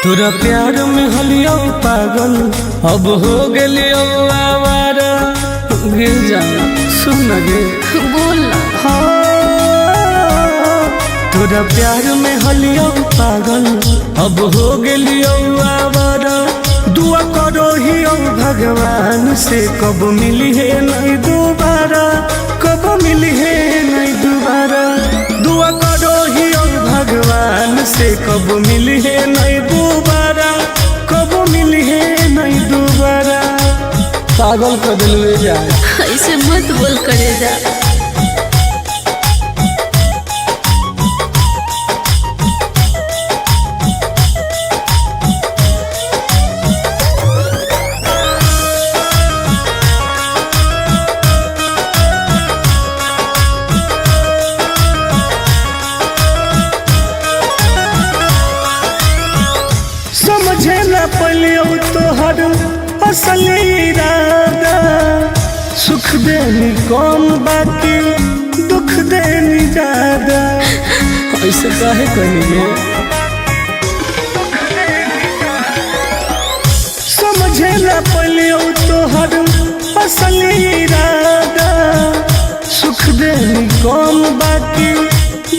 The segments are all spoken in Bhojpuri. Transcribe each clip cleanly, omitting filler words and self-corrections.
तोरा प्यार में हलियो पागल अब हो गलियो आवारा। गिर जाना सुन गे बोल तोरा प्यार में हलियो पागल अब हो गलियो आवारा। दुआ करो ही भगवान से कब मिली है नहीं दोबारा, कब मिली है नहीं दोबारा। दुआ करो ही भगवान से कब मिली है नहीं दोबारा, कब मिली है नहीं दोबारा। पागल कर दिलवे जाए ऐसे मत बोल करे जा। समझे न पलियो तोहर असली इरादा। सुख देनी कौन बाकी दुख देनी ज्यादा। ऐसे काहे कहिए समझे न पलियो तोहर असली इरादा। सुख देनी कौन बाकी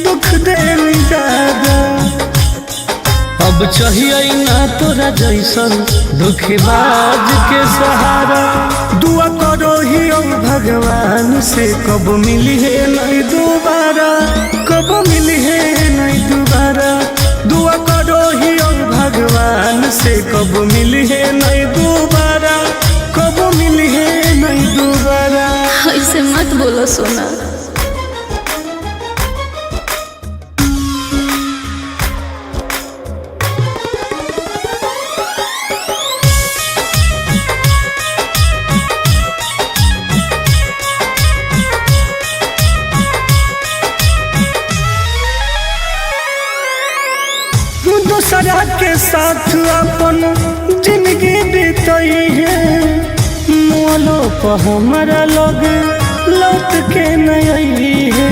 दुख देनी ज्यादा। अब चाहिए ना तोरा जैसन धोखेबाज के सहारा। दुआ करो ही भगवान से कब मिली है नहीं दोबारा, कब मिली है नहीं दोबारा। दुआ करो ही भगवान से कब मिली है नहीं दोबारा, कब मिली है नहीं दोबारा। ऐसे मत बोलो सोना। दूसरा के साथ अपन जिंदगी बीतई है। मोलो पर हमारा लोग लौट के नहीं है।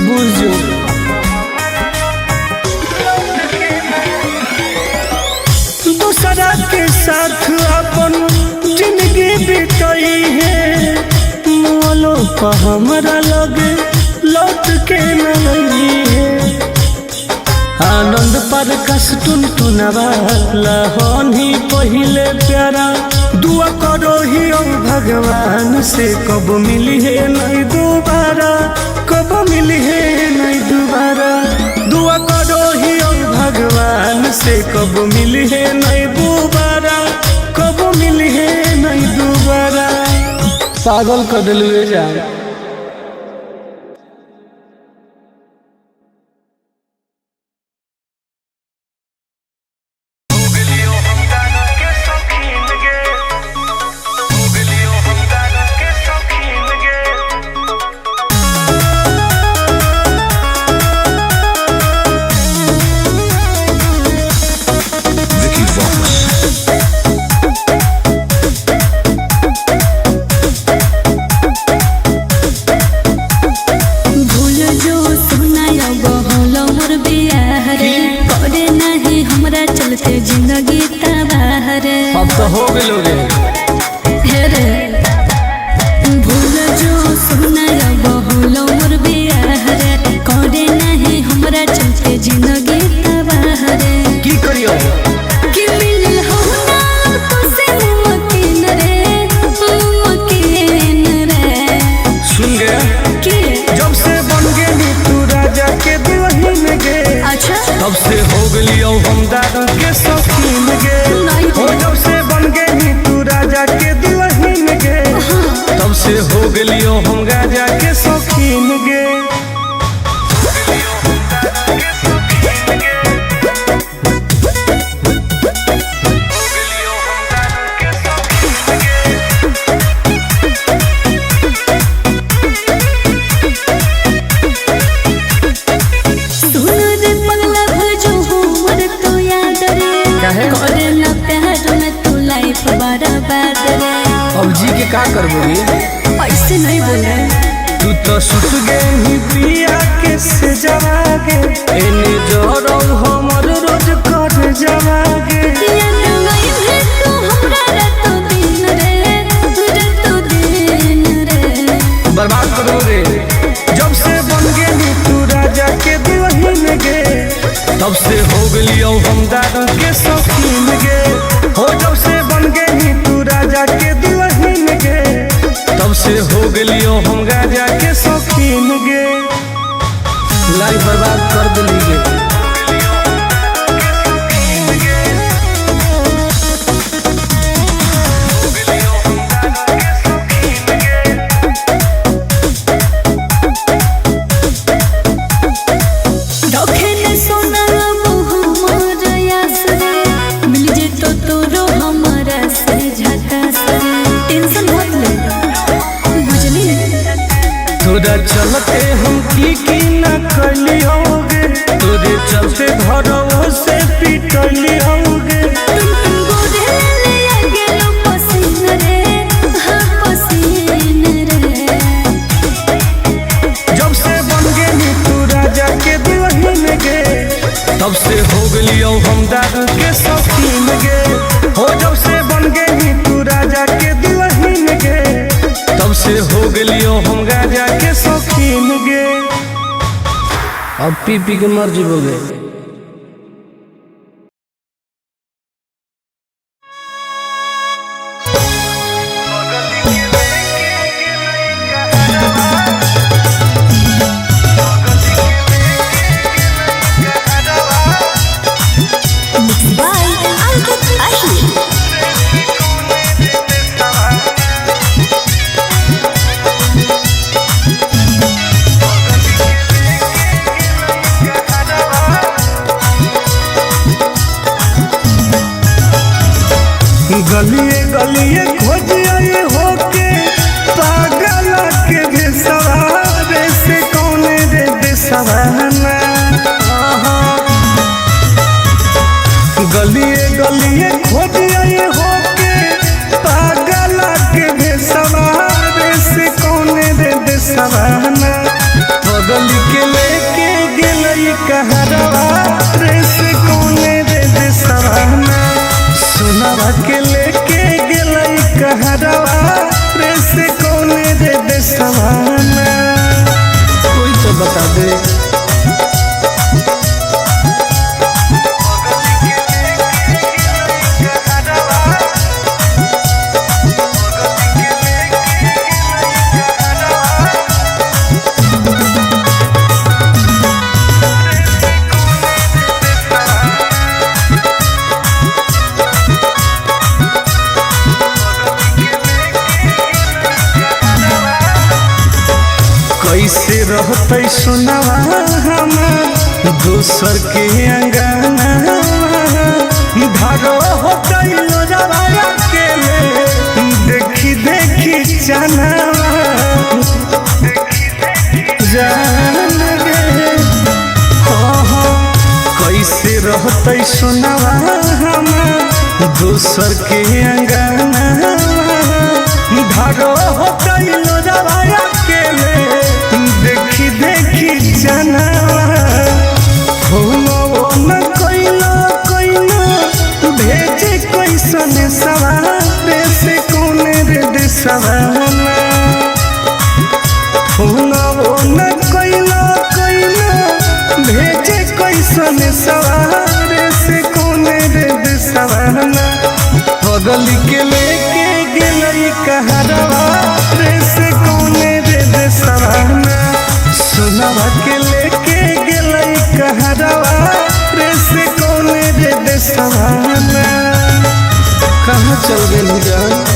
बुझो दूसरा के साथ अपन जिंदगी बीतई है। मोलो पर हमारा लोग लौट के नहीं है। आनंद पर कस टुन टुनवाला होनी पहिले प्यारा। दुआ करो ही भगवान से कब मिली है नहीं दोबारा, कब मिली है नहीं दोबारा। दुआ करो ही भगवान से कब मिली है नहीं दोबारा, कब मिली है नहीं दोबारा। पागल कर दिलवे जाए। जिंदगी तबाह रे अब तो हो गए भूल जो सुना बहुलो मोर बियाह रे। करे नहीं हमरा चलते जिंदगी तबाह रे। की करियो कि मिल हो ना तो से मुमकिन रे, मुमकिन रे। सुन गया कि जब से बन गई तू राजा के दुल्हन गे। अच्छा तब से हो गलियो हम दारू के शौकीन गे। जब से बन गई तू राजा के दुल्हन गे। तब से हो गलियो हम राजा के शौकीन गे। अब जी के का करबोगे ऐसे नहीं बोले। तू तो सुत गई पिया के से जवागे। एने जोरो हमर रोज कर मजवा गे बर्बाद करो रे। जब से बन गेली तू राजा के दुल्हन गे तब से हो गलियो हम दारू के शौकीन गे हो। जब से बन गेली तू राजा के दुल्हन गे तब से हो गलियो हम गाजा के शौकीन गे। लाइफ बर्बाद कर दिली गे। तोरा चलते हम की न कलियोगे तोरे चलते घरों से पिटलियोगे। जब से बन गेली तू राजा के दुल्हन गे तब से हो गलियो हम दारू के शौकीन गे हो। जब से बन गेली तू राजा के दुल्हन गे तब से हो गलियो हम गाजा के शौकीन गे। अब पी पी के मर जीवोगे। गलिए गलिए खोज आए होके पागल के बेसवारे से कौन रे बेसवाना। गलिए गलिए खोज आए होके पागल के बेसवारे से कौन रे बेसवाना। बगल के लेके गेलई कहरवा रे से कौन रे बेसवाना। सोनावा के लेके गेलई कहरवा रे से कौन रे बेसवाना। कोई तो बता दे। कैसे रहते सुनवा हमार दोसर के अंगना धारो होते लोजवाया के देखी देखी जाना जान गे। कैसे रहते सुनवा हमार दोसर के अंगना धारो होते लोजवाया के देखी देखी जाना हो न कोइलो कोइलो भेजे कैसन सवारे से कौन रे देसवाना। हो न कोइलो कोइलो भेजे कैसन सवारे से कौन रे देसवाना। बगल के लेके गेलई कहरवा रे से कौन रे देसवाना। सोनावा के लेके गेलई कहरवा रे से कौन रे देसवाना। कहाँ चल गेली जान।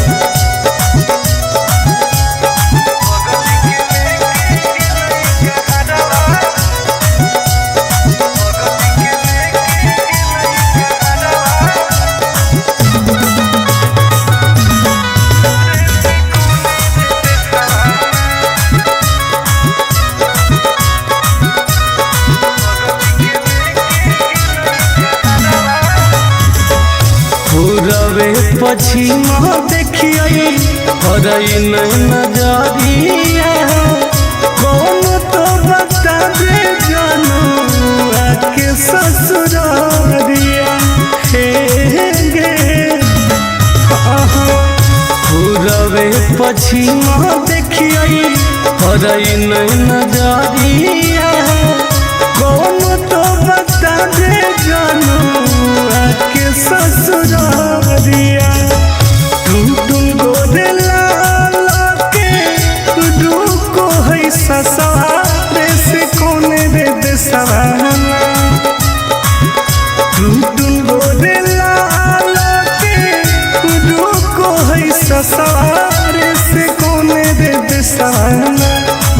पूरबे पश्चिम देखिए हरई नजरिया कौन तो बता दे जानू आके ससुरिया। पछिमा देखिए हरई नहीं नजरिया कौन तो बता दे जानू आके ससुरारिया टुन गोरे लाल के डूको है ससुरारे से कौन रे देसवाना टुन गोरे लाल के डूको है ससुरारे से कौन रे देसवाना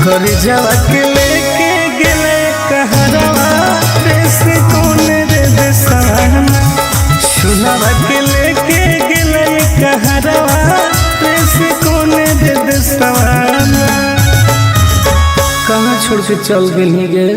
घर जावा के लेके गेले कहरवा से कौन रे देसवाना सुनावा के लेके गेले कहरवा से कौन रे देसवाना कहाँ छोड़ के चल गई गे।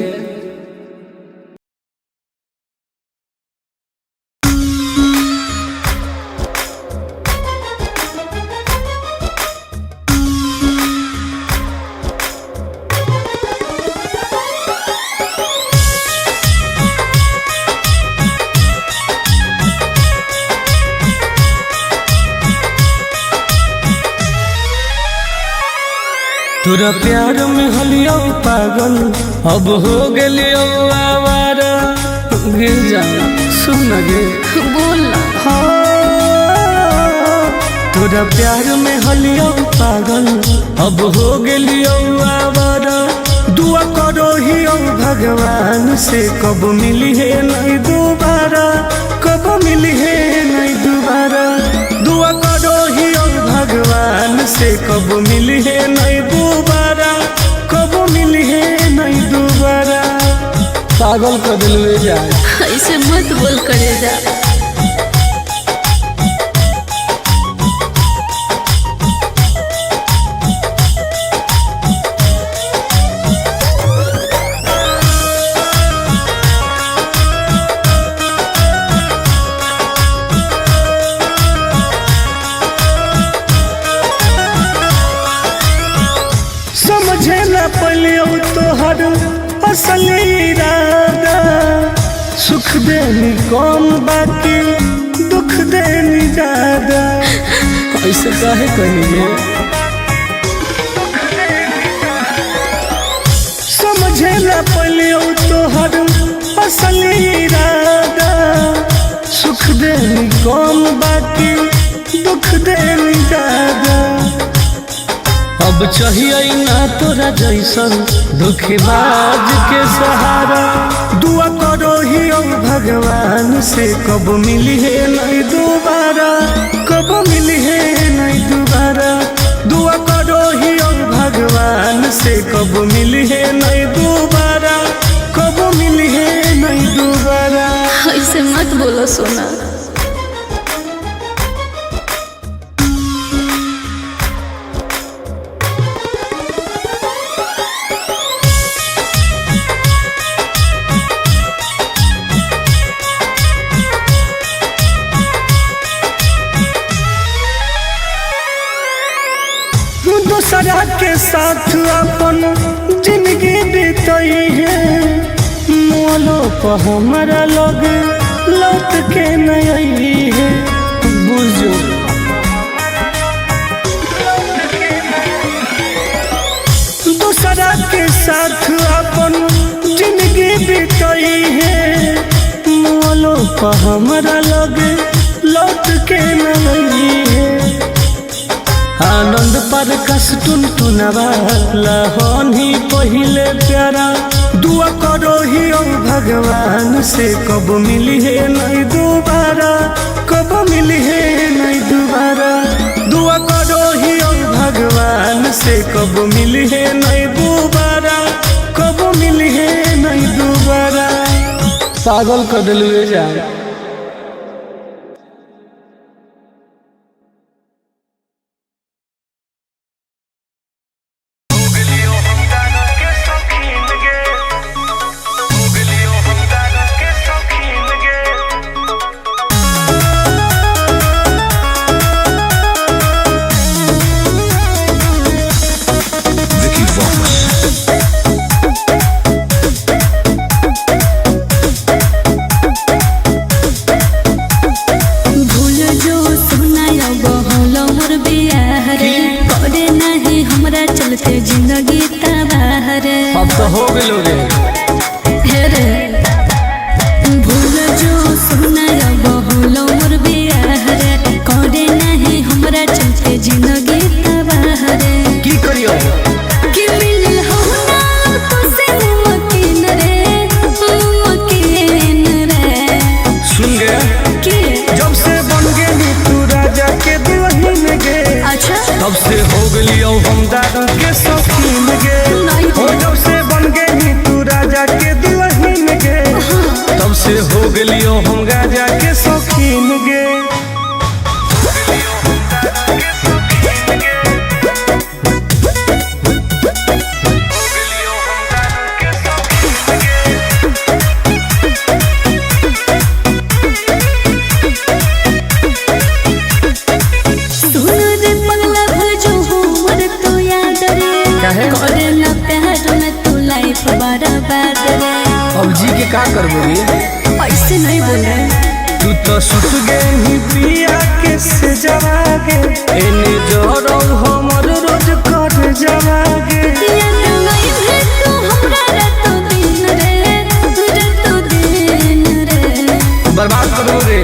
तोरा प्यार में हलियो पागल अब हो गलियो आवारा गिर जा सुन गे बोल ना। तोरा प्यार में हलियो पागल अब हो गलियो आवारा दुआ करो ही भगवान से कब मिली है नहीं दोबारा कब मिली है नहीं दोबारा दुआ करो ही भगवान से कब मिली है नहीं दोबारा कब मिली है नहीं दोबारा पागल कर दिल जा ऐसे मत बोल करे जा। समझे न पलियो तोहर असल इरादा सुख देनी कौन बाकी दुख देनी ज्यादा ऐसे काहे कहिए समझे न पलियो तोहर असल इरादा सुख देनी कौन बाकी दुख देनी ज्यादा अब चाहिए ना तोरा जैसन धोखेबाज के सहारा दुआ करो ही भगवान से कब मिली है नहीं दोबारा कब मिली है नहीं दोबारा दुआ करो ही भगवान से कब मिली है नहीं दोबारा कब मिली है नहीं दोबारा ऐसे मत बोलो सोना। दूसरा के साथ अपन जिंदगी बीतई है मोलो पर हमारा लोग लौट के नहीं है बुझो दूसरा के साथ अपन जिंदगी बीतई है मोलो पर हमारा लोग लौट के नहीं है आनंद पर कस टुनटुनवा लहन ही पहिले प्यारा दुआ करो ही भगवान से कब मिली है नहीं दोबारा कब मिली है नहीं दोबारा दुआ करो ही भगवान से कब मिली है नहीं दोबारा कब मिली है नहीं दोबारा पागल कर दिल जा। चलते जिंदगी तबाह रे। अब तो हो गए रे भूल जो सुना बहुल मोर बियाह रे करे नहीं हमरा चलते जिंदगी तबाह रे। की करियो कि मिल हो ना तो से मुमकिन रे मुमकिन रे। सुन गया कि जब से बन गई तू राजा के दुल्हन गे अच्छा तब से हो गई हम दादा के शौकीन गे नहीं हो जब से बन गई तू राजा के दुल्हन गे तब से हो गई हम राजा के शौकीन गे। करे ना प्यार में तू लाइफ बर्बाद रे। अब जी के का करबोगे ऐसे नहीं बोल रहे तू तो सुत गई पिया के से जवागे एने जोरो हमर रोज कर जवागे याद नहीं है तू हमरा रात दिन रे रात दिन रे। बर्बाद करो रे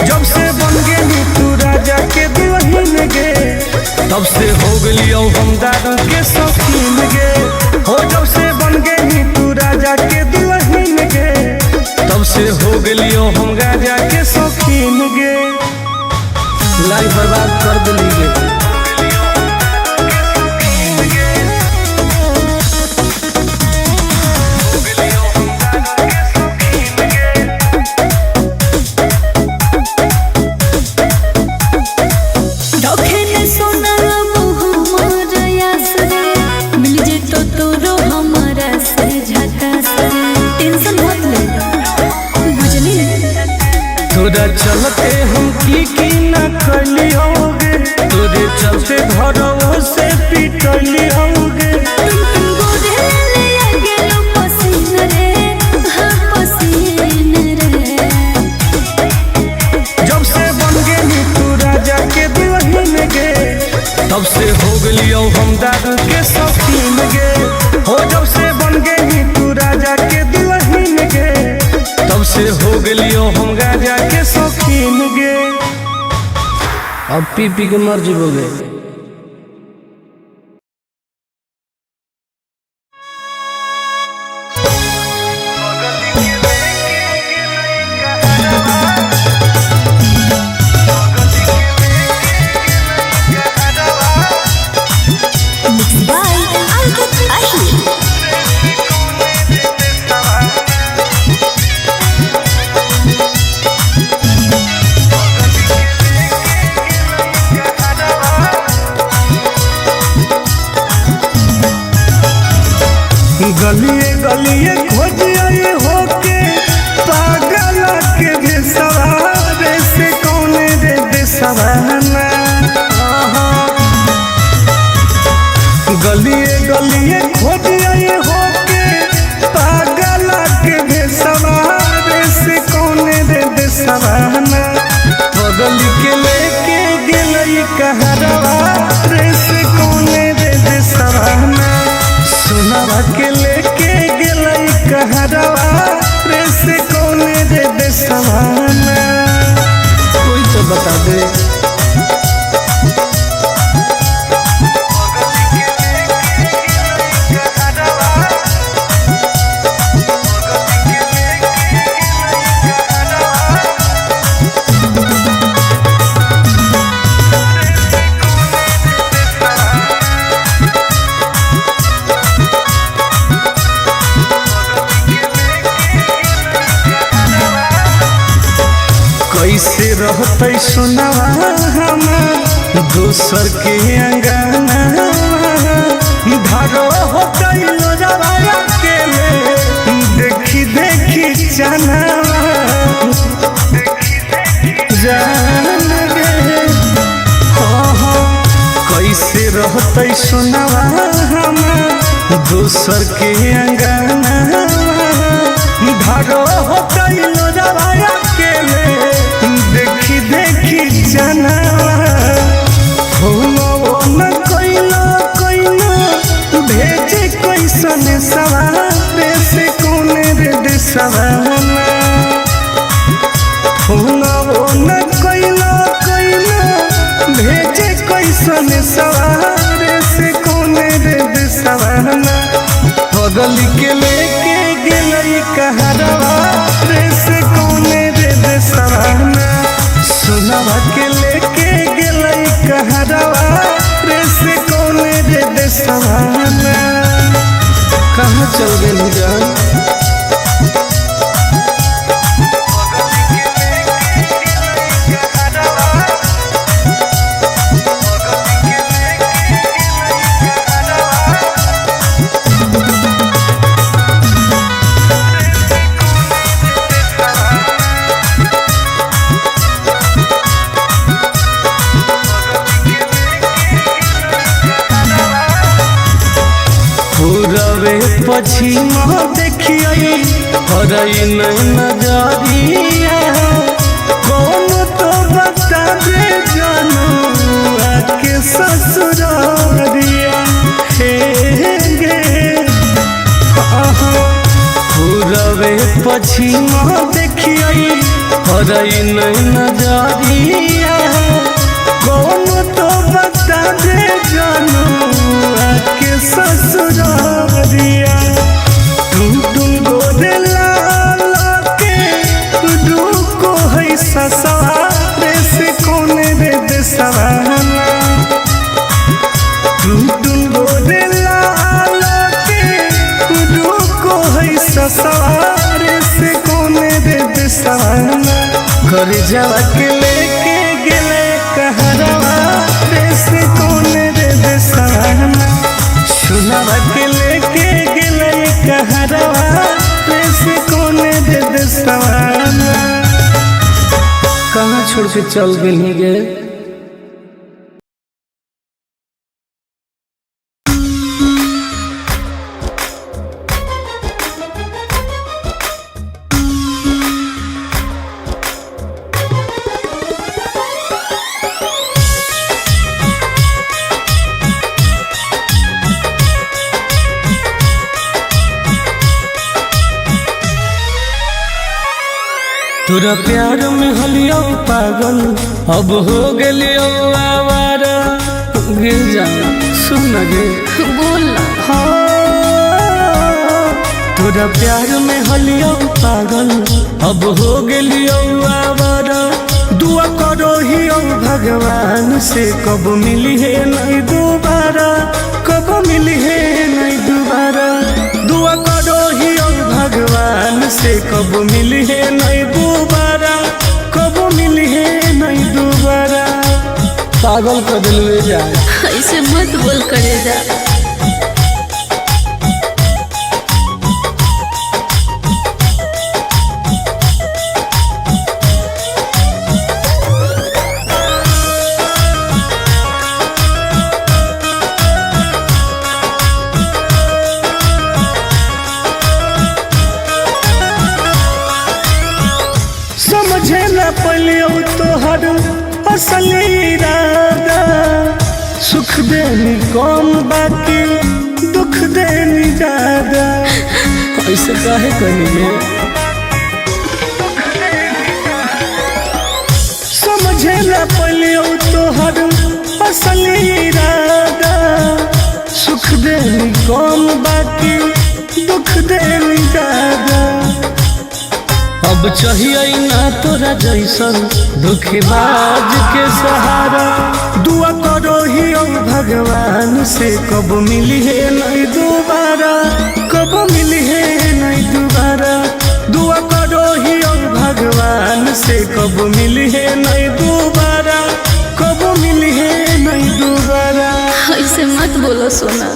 जब से बन गई तू राजा के दुल्हन गे तब से हो गई हम दादा के शौकीन गे हो जब से बन गई तू राजा के दुल्हन गे तब से हो गई हम राजा के शौकीन गे। लाइफ बर्बाद कर दिली गे तोरा चलते हम की न कली होगे तोरे चलते घरों से पिटली होगे जब से बन गई तू राजा के दुल्हन गे तब से हो गई हम दादा के शौकीन गे हो जब से बन गई तू राजा के दुल्हन गे तब से हो गई हम राजा के शौकीन गे। अब पी पी के मर जीवोगे गलिए गलिए खोजिए होके पागल के भेसवारे से कौने रे बेसवाना गलिए गलिए खोजिए होके पागल के भेसवारे से कौने रे बेसवाना बगल के लेके गेलई कहरवा रे से कौने रे बेसवाना सुनावा के लेके गेलई कहरवा रे से कौने रे बेसवाना कोई तो बता दे कैसे रहते सुनावा हमार दोसर के अंगना धारो हो गइलो जवाया के देखी देखी चनावा जान गे हो कैसे रहते सुनावा हमार दोसर के अंगना धारो हो गइलो जवाया के देखी देखी जनावा हो न कोइला कोइला पगल के लेके गेलई कहरवा रे से कौने रे देसवाना सोनावा के लेके गेलई कहरवा रे से कौने रे देसवाना कहाँ चल गई जान पछिमा देखिए हरई नहीं नजरिया कौन तो बता दे जानू आके ससुरारिया हे गे पूरबे पछिमा देखिए हरई नहीं नजरिया कौन तो बता दे जानू आके ससुरारिया ससुरे से कौने रे देसवाना टुन गोरे लाल के रुको है ससुरे से कौने रे देसवाना घर जावा के लेके गेले कहरवा रे से कौने रे देसवाना सुनावा के लेके गेले कहरवा रे से कौने रे देसवाना कहाँ छोड़ के चल गई गे तोरा प्यार में हलियो पागल अब हो गलियो आवारा गे जाना सुन गे बोल तोरा प्यार में हलियो पागल अब हो गलियो आवारा दुआ करो ही भगवान से कब मिली है नहीं दोबारा कब मिली है नहीं दोबारा दुआ करो ही भगवान से कब मिली है नहीं दोबारा कब मिली है नहीं दोबारा पागल कर दिल जाए ऐसे मत बोल करे जा पलियो तोहर असल इरादा सुख देनी कम बाकी दुख देनी ज्यादा ऐसे काहे करिए समझे ना पलियो तोहर असल इरादा सुख देनी कम बाकी दुख देनी ज्यादा अब चाहिए ना तोरा जैसन धोखेबाज के सहारा दुआ करो ही भगवान से कब मिली है नहीं दोबारा कब मिली है नहीं दोबारा दुआ करो ही भगवान से कब मिली है नहीं दोबारा कब मिली है नहीं दोबारा ऐसे मत बोलो सोना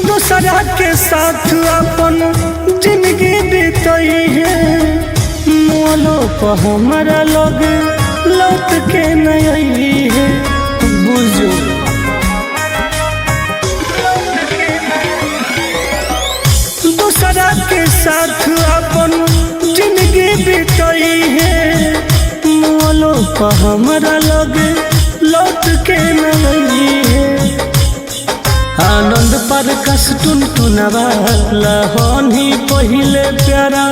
दूसरा के साथ अपन जिंदगी बीतई है मोलो पर हमारा लोग लौट के नहीं है बुझो दूसरा के साथ अपन जिंदगी बीतई है मोलो पर हमारा लोग लौट के नहीं आनंद पर कस टुनटुनवा लहनी पहिले प्यारा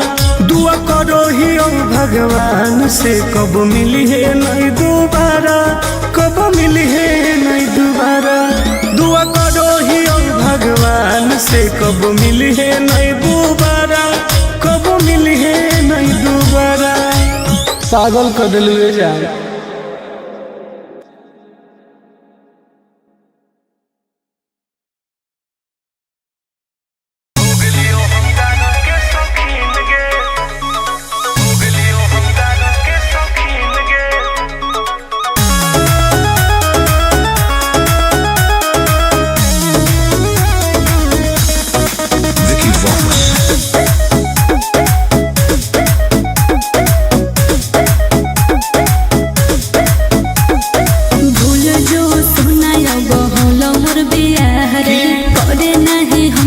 दुआ करो ही ओ भगवान से कब मिली है नहीं दोबारा कब मिली है नहीं दोबारा दुआ करो ही ओ भगवान से कब मिली है नहीं दोबारा कब मिली है नहीं दोबारा पागल कर दिलवे जान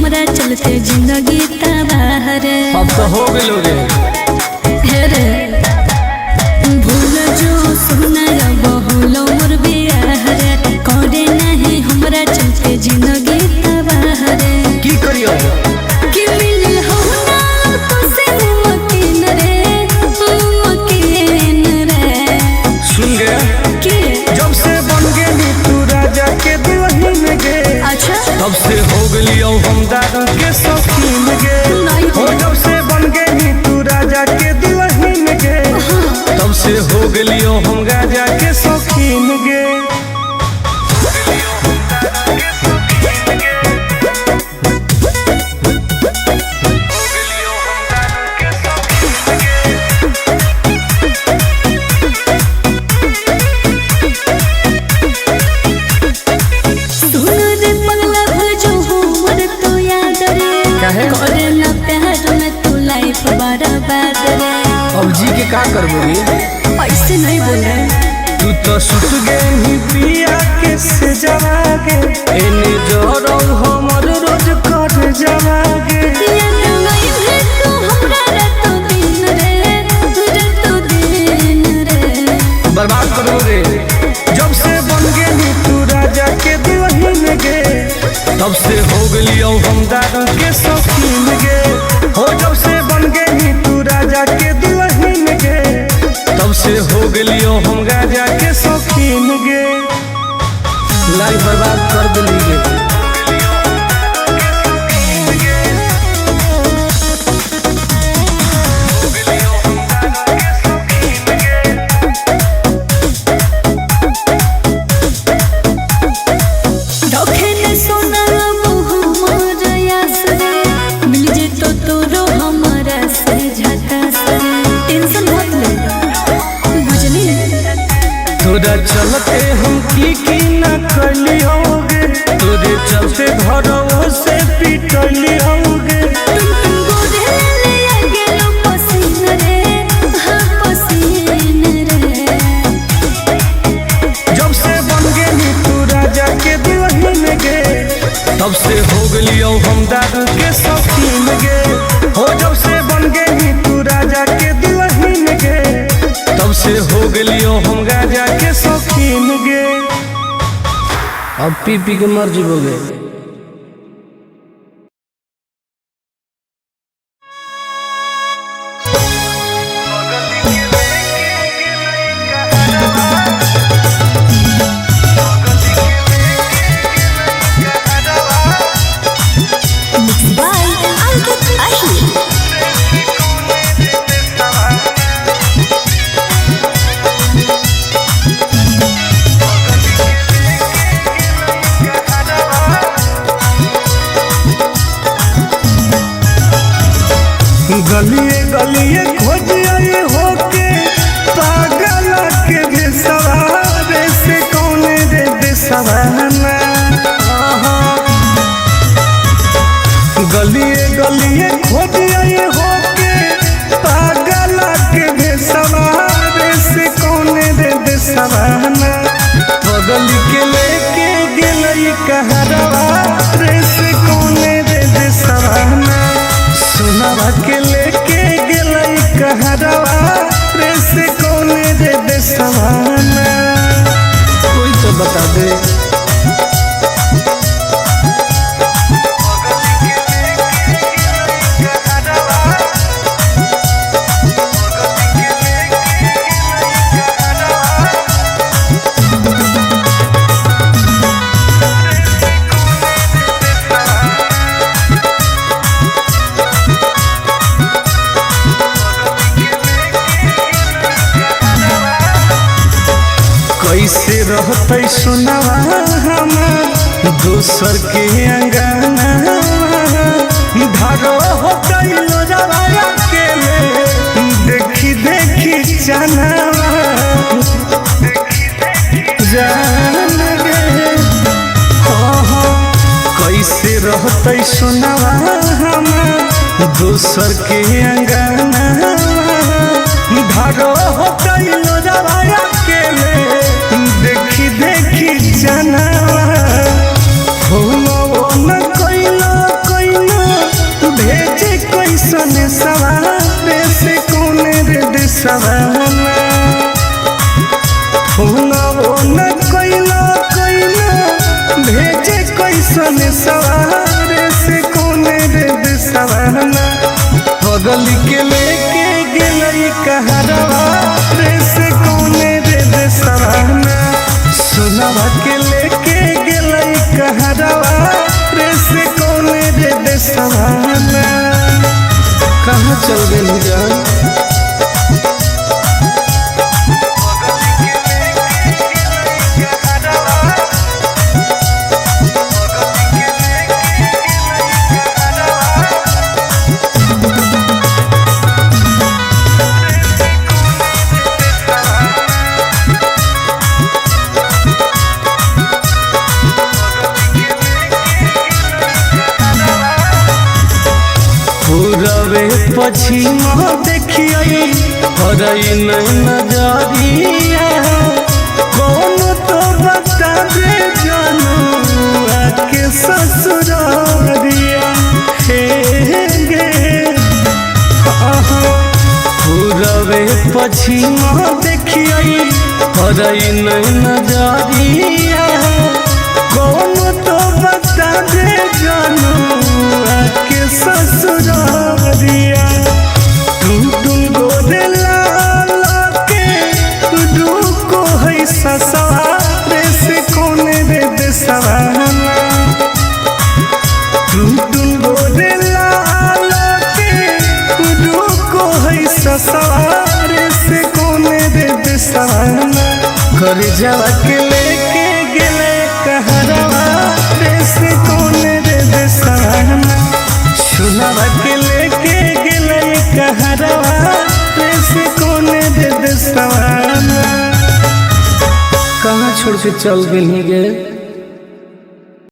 जिंदगी तबाह रे अब तो हो गेलो रे रे भूल जो सुना बहुलो मोर बियाह रे करे नहीं हमरा चलते जिंदगी तबाह रे की करियो कि मिल हो ना तो से मकीन रे सुन गया कि जब से बन गेली तू राजा के दुल्हन गे अच्छा तब से हो गेली हम दादा के शौकीन गे हो जब से बन गेली तू राजा के दुल्हन गे तब से हो गेली हम राजा के शौकीन गे करे ना प्यार में तू लाइफ बर्बाद रे अब जी के का करबोगी ऐसे नहीं बोल रहे तू तो सुत गई पिया के से जवागे एने जोरो हमर रोज कर जवागे बर्बाद करो रे जब से बन गेली तू राजा के दुल्हन गे तब से हो गेली हम दादा के शौकीन गे हो जब से बन गेली तू राजा के दुल्हन गे तब से हो गेली हम राजा के शौकीन गे लाइफ बर्बाद कर दिली गे तोरा चलते हम की न कली होगे तोरे चलते घरों से पिटली होगे जब से बन गेली तू राजा के दुल्हन गे तब से हो गेली हम दादा के शौकीन गे हो जब से बन गेली तू राजा के दुल्हन गे तब से हो गेली हम राजा के शौकीन गे अब पी पी के मर जीवोगे गलिए गलिए खोजिए होके पागल के बेसवारे से कौन रे बेसवाना गलिए गलिए खोजिए होके पागल के बेसवारे से कौन रे बेसवाना बगल के लेके गेलई कहरवा रे से कौन रे बेसवाना सुनावा के लेके गेलई कहरवा रे से कौन रे बेसवाना कोई तो बता दे कैसे रहते सुनवा हमार दोसर के अंगना धारो होते लोजवाया के देखी देखी जानवा जान गे कैसे रहते सुनवा हमार दोसर के अंगना धारो होते लोजवाया के देखी देखी जानवा न कोइला कोइला भेजे कैसन सवार से कोने रे दिसवाना न कोइला कोइला भेजे कैसन सवार से कोने रे दिसवाना बगल के लेके गेलई कहरवा रे से कोने रे दिसवाना सुनवा के लेके गेलई कहरवा रे से कोने रे दिसवाना कहाँ चल गई जान पूरबे पश्चिम देखिए हरई नहीं नजरिया कौन तो बता दे जानू आके ससुरारिया हे गे पूरबे पश्चिम देखिए हरई नहीं नजरिया कौन तो बता दे जानू आके ससुरारिया टुन गोदे लाल के दुको है ससुरारे से कोने रे दिसवाना टुन गोदे लाल के दुको है ससुरारे से कोने रे दिसवाना कर जावा के लेके गेले कहरवा रे से कोने रे दिसवाना सुनवा के लेके गेले कहरवा रे से कोने रे दिसवाना कहाँ छोड़ के चल गई गे।